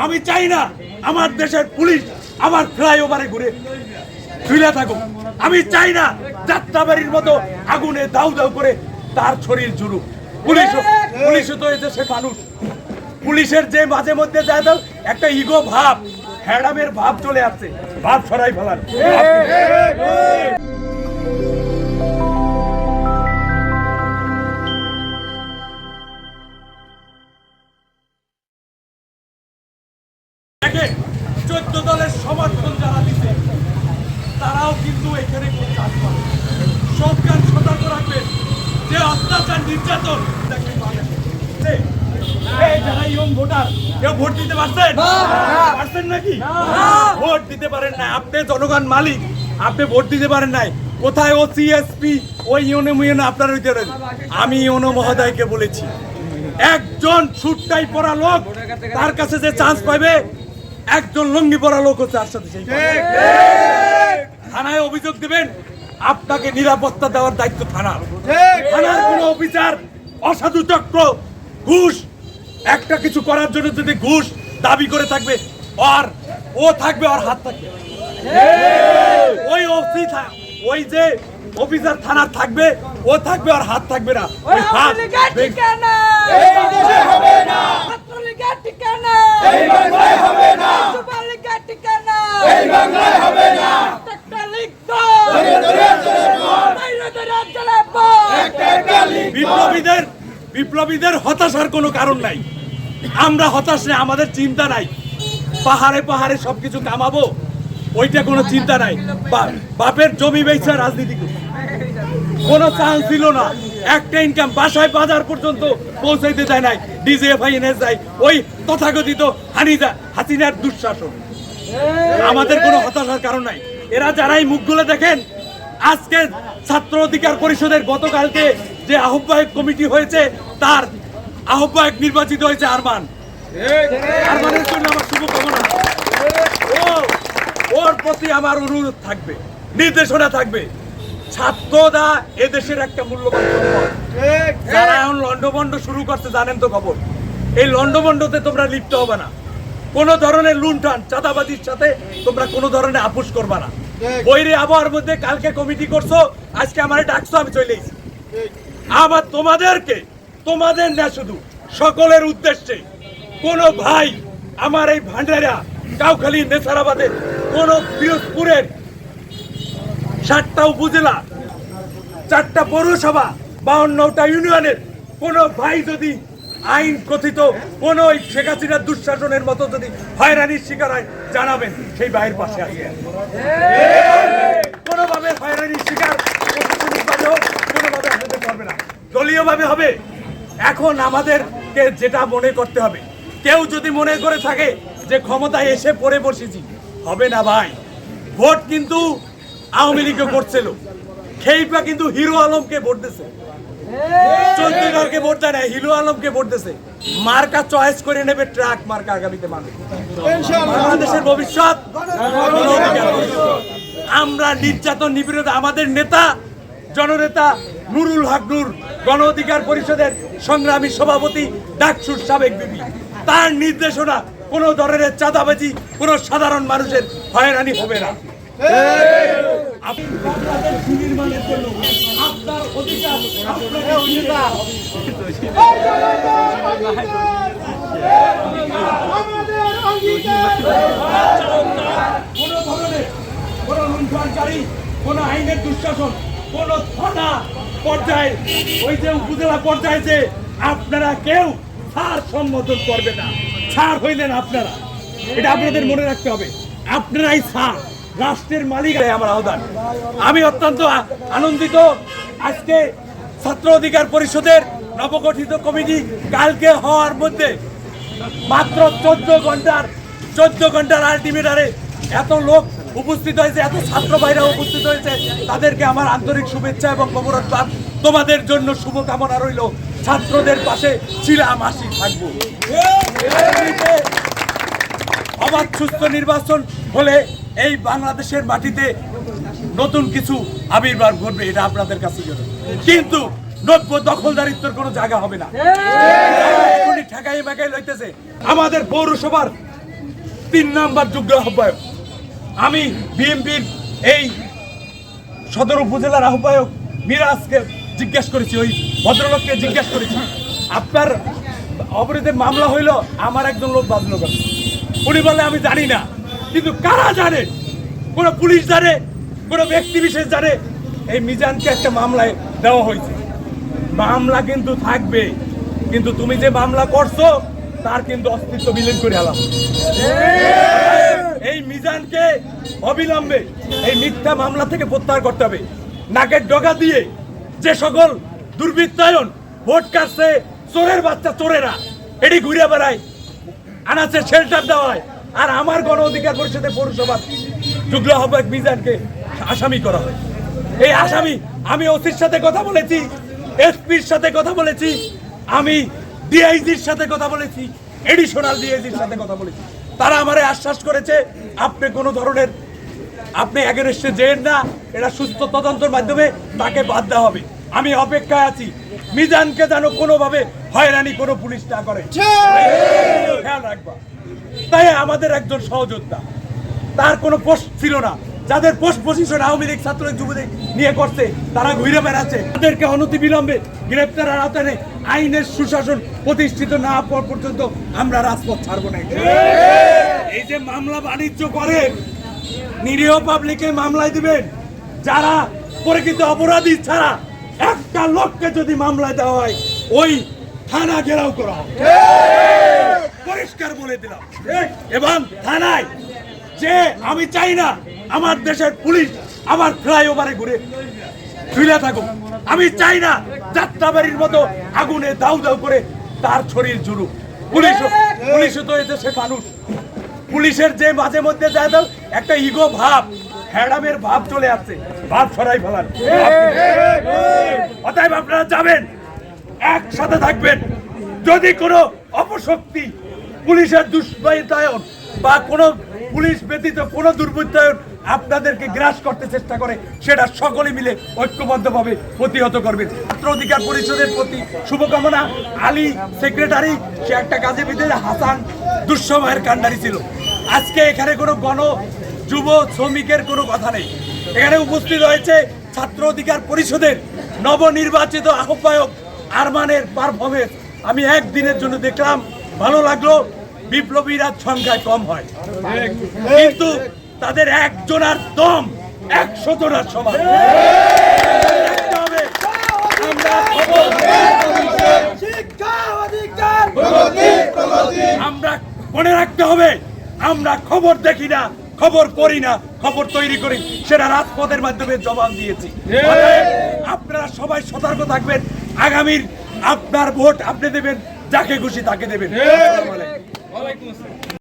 আমি চাই না আমার দেশের পুলিশ আমার ফ্লাইওভারে ঘুরে ঝুলে থাকুক। আমি চাই না যাত্রাবাড়ির মতো আগুনে দাউ দাউ করে তার শরীর ঝুলুক। পুলিশও তো এদেশের মানুষ। পুলিশের যে মাঝে মধ্যে যায় দাও একটা ইগো ভাব, হ্যাডামের ভাব চলে আসছে, ভাব সরাই ফেলার। দেখেন 14 দলের সমর্থন যারা দিচ্ছে তারাও কিন্তু এখানে কাজ করে। সরকার সতর্ক রাখবেন যে অত্যাচার নির্যাতন যারা ইয়ং ভোটার কেউ ভোট দিতে পারছেন নাকি? ভোট দিতে পারেন না। আপনি জনগণ মালিক, আপনি ভোট দিতে পারেন নাই। কোথায় ও সিএসপি ওই ইউনিয়ন আপনার হইতে পারেন। আমি ইউনো মহোদয়কে বলেছি একজন সুটটাই পরা লোক তার কাছে যে চান্স পাবে একজন লুঙ্গি পরা লোক হচ্ছে তার সাথে সেই থানায় অভিযোগ দিবেন। আপনাকে নিরাপত্তা দেওয়ার দায়িত্ব থানার। থানার কোন অফিসার অসাধু চক্র ঘুষ একটা কিছু করার জন্য যদি ঘুষ দাবি করে থাকবে আর ও থাকবে আর হাত থাকবে। ওই যে অফিসার থানার থাকবে ও থাকবে আর হাত থাকবে না। ওই হাত বিপ্লবীদের হতাশার কোনো কারণ নাই। আমরা হতাশ নাই, আমাদের চিন্তা নাই। পাহাড়ে পাহাড়ে সবকিছু কামাবো ওইটা কোনো চিন্তা নাই। বাপের জমি বেচা রাজনীতি কোনো চান্স ছিল না। একটা ইনকাম বাসায় বাজার পর্যন্ত পৌঁছাইতে যায় নাই। ডিজিএফআইএনএস যায় ওই তথাকথিত হাসিনার দুঃশাসন। আমাদের কোনো হতাশার কারণ নাই। এরা যারাই মুখগুলো দেখেন, আজকে ছাত্র অধিকার পরিষদের গতকালকে যে আহ্বায়ক কমিটি হয়েছে তার আহ্বায়ক নির্বাচিত হয়েছে আরমান। আরমানের জন্য আমার শুভকামনা। ওর প্রতি আমার অনুরোধ থাকবে, নির্দেশনা থাকবে। ছাত্ররা এদেশের একটা মূল্যবান সম্পদ। যারা এখন লন্ডভন্ড শুরু করছে জানেন তো খবর। এই লন্ডভন্ডতে তোমরা লিপ্ত হবে না। কোন ধরনের লুণ্ঠন চাঁদাবাজির সাথে তোমরা কোন ধরনের আপোষ করবে না। বৈরী আবহাওয়ার মধ্যে কালকে কমিটি করছো, আজকে আমার ডাকছো, আমি চলে এসেছি। আবার তোমাদের না শুধু সকলের উদ্দেশ্যে কোন ভাই আমার এই ভান্ডারা কাউখালী নেসারাবাদের কোন পিরোজপুরের 7টা উপজেলা 4টা পৌরসভা 52টা ইউনিয়নের কোন ভাই যদি আইন কথিত কোন শেখ হাসিনার দুঃশাসনের মতো যদি হয়রানির শিকার হয় জানাবেন, সেই ভাইয়ের পাশে আছে। কোনোভাবে হয়রানির শিকার কোনোভাবে আপনাদের করবে না, দলীয়ভাবে হবে। এখন আমাদেরকে যেটা মনে করতে হবে, কেউ যদি মনে করে থাকে যে ক্ষমতায় এসে পড়ে বসেছি, হবে না ভাই। ভোট কিন্তু আওয়ামী লীগকে করছিল, খেইপা কিন্তু হিরো আলমকে ভোট দিছে, চৌধুরীকে ভোট দেয় না, হিরো আলমকে ভোট দিছে। মার্কা চয়েস করে নেবে ট্রাক মার্কা আগামীতে মানুষ। বাংলাদেশের ভবিষ্যৎ আমরা নির্যাতন নিপীড়িত। আমাদের নেতা জননেতা নুরুল হক নূর গণ অধিকার পরিষদের সংগ্রামী সভাপতি ডাকসুর সাবেক বিপি, তার নির্দেশনা কোন ধরনের চাঁদাবাজি কোন সাধারণ মানুষের হয়রানি হবে না। আপনাদের সুনির্মাণের জন্য আপনার অধিকার কোন ধরনের কোন লুণ্ঠনকারী কোন আইনের দুঃশাসন কোন থানা পর্যায়ে ওই যে উপজেলা পর্যায়ে যে আপনারা কেউ ছাড় সম্বোধন করবে না। ছাড় হইলেন আপনারা, এটা আপনাদের মনে রাখতে হবে। আপনারাই ছাড়, রাষ্ট্রের মালিক আমার আহ্বান। আমি অত্যন্ত আনন্দিত আজকে ছাত্র অধিকার পরিষদের নবগঠিত কমিটি কালকে হওয়ার মধ্যে মাত্র 14 ঘন্টার আলটিমেটারে এত লোক উপস্থিত হয়েছে, এত ছাত্র ভাইরা উপস্থিত হয়েছে, তাদেরকে আমার আন্তরিক শুভেচ্ছা এবং মোবারকবাদ। তোমাদের জন্য শুভকামনা রইল। ছাত্রদের পাশে ছিলাম, আসি, থাকবো। অবাধ সুস্থ নির্বাচন হলে এই বাংলাদেশের মাটিতে নতুন কিছু আবির্ভাব ঘটবে, এটা আপনাদের কাছে জরুরি। কিন্তু নব্য দখলদারিত্বের কোনো জায়গা হবে না। এখনই ঠেকাই মেকাই লইতেছে। আমাদের পৌরসভার 3 নাম্বার যুগ্ম আহ্বায়ক। আমি বিএনপির এই সদর উপজেলার আহ্বায়ক মিরাজকে জিজ্ঞেস করেছি, ওই ভদ্রলোককে জিজ্ঞেস করেছি, আপনার অপরাধের মামলা হইল, আমার একজন লোক বাজলো কেন? উনি বলে আমি জানি না। কিন্তু কারা জানে? কোনো পুলিশ জানে, কোনো ব্যক্তি বিশেষ জানে এই মিজানকে একটা মামলায় দেওয়া হয়েছে। মামলা কিন্তু থাকবে, কিন্তু তুমি যে মামলা করছো তার কিন্তু অস্তিত্ব বিলীন করে হলাম। এই মিজানকে অবিলম্বে এই মিথ্যা মামলা থেকে প্রত্যাহার করতে হবে। নাকের ডগা দিয়ে যে সকল দুর্বৃত্তায়ন ভোট কাটছে, চোরের বাচ্চা চোরেরা এটি ঘুরে বেড়ায়, আনাচে শেল্টার দেওয়ায়, আর আমার গণ অধিকার পরিষদের পৌরসভার যুগ্ম আহ্বায়ক মিজানকে আসামি করা হয়। এই আসামি, আমি ওসির সাথে কথা বলেছি, এসপির সাথে কথা বলেছি, আমি ডিআইজির সাথে কথা বলেছি, এডিশনাল ডিআইজির সাথে কথা বলেছি। তারা আমারে আশ্বাস করেছে আপনি কোনো ধরনের আপনি এগেনস্টে যেন না, এটা সুস্থ তদন্তের মাধ্যমে তাকে বাদ দেওয়া হবে। আমি অপেক্ষায় আছি মিজানকে যেন কোনোভাবে হয়রানি কোনো পুলিশ না করে, খেয়াল রাখবা। তাই আমাদের একজন সহযোদ্ধা, তার কোনো পোস্ট ছিল না, যাদের পোস্ট পজিশন আওয়ামী লীগ ছাত্রলীগ যুবলীগ নিয়ে করছে তারা ঘুরে বেড়াচ্ছে, তাদেরকে অনতি বিলম্বে গ্রেপ্তারের আওতায় আইনের সুশাসন প্রতিষ্ঠিত না হওয়া পর্যন্ত আমরা রাজপথ ছাড়বো না। এই যে মামলা বাণিজ্য করে নিরীহ পাবলিকে মামলায় দিবেন, যারা প্রকৃত অপরাধী ছাড়া একটা লোককে যদি মামলায় দেওয়া হয় ওই থানা ঘেরাও করা হবে, পরিষ্কার বলে দিলাম। এবং থানায় যে আমি চাই না আমার দেশের পুলিশ আমার ফ্লাইওভারে ঘুরে ঝুলে থাকুক, আমি চাই না যাত্রাবাড়ির মতো আগুনে দাউ দাউ করে তার শরীর জুড়ুক। পুলিশও তো এদেশের মানুষ, পুলিশের যে মাঝে মধ্যে যায় তো একটা ইগো ভাব, হ্যাডামের ভাব চলে আসছে, ভাব সরাই ফেলার। অতএব আপনারা যাবেন, একসাথে থাকবেন। যদি কোনো অপশক্তি পুলিশের দুষ্কৃতায়ন বা কোনো পুলিশ ব্যতীত কোনো দুর্বৃত্তায়ন আপনাদেরকে গ্রাস করতে চেষ্টা করে, সেটা সকলে মিলে ঐক্যবদ্ধভাবে প্রতিহত করবেন। ছাত্র অধিকার পরিষদের প্রতি শুভকামনা। আলী সেক্রেটারি, সে একটা কাজে বিধে, হাসান দুঃসময়ের কাণ্ডারি ছিল। আজকে এখানে কোনো গণ যুব শ্রমিকের কোনো কথা নেই, এখানে উপস্থিত হয়েছে ছাত্র অধিকার পরিষদের নবনির্বাচিত আহ্বায়ক আরমানের পারফরমেন্স আমি একদিনের জন্য দেখলাম, ভালো লাগলো। বিপ্লবীরা সংখ্যায় কম হয়, কিন্তু তাদের একজনের দম 100 জনের সমান। আমরা মনে রাখতে হবে, আমরা খবর দেখি না, খবর পড়ি না, খবর তৈরি করি, সেটা রাজপথের মাধ্যমে জবাব দিয়েছি। আপনারা সবাই সতর্ক থাকবেন। আগামীর আপনার ভোট আপনি দেবেন, যাকে খুশি তাকে দেবেন।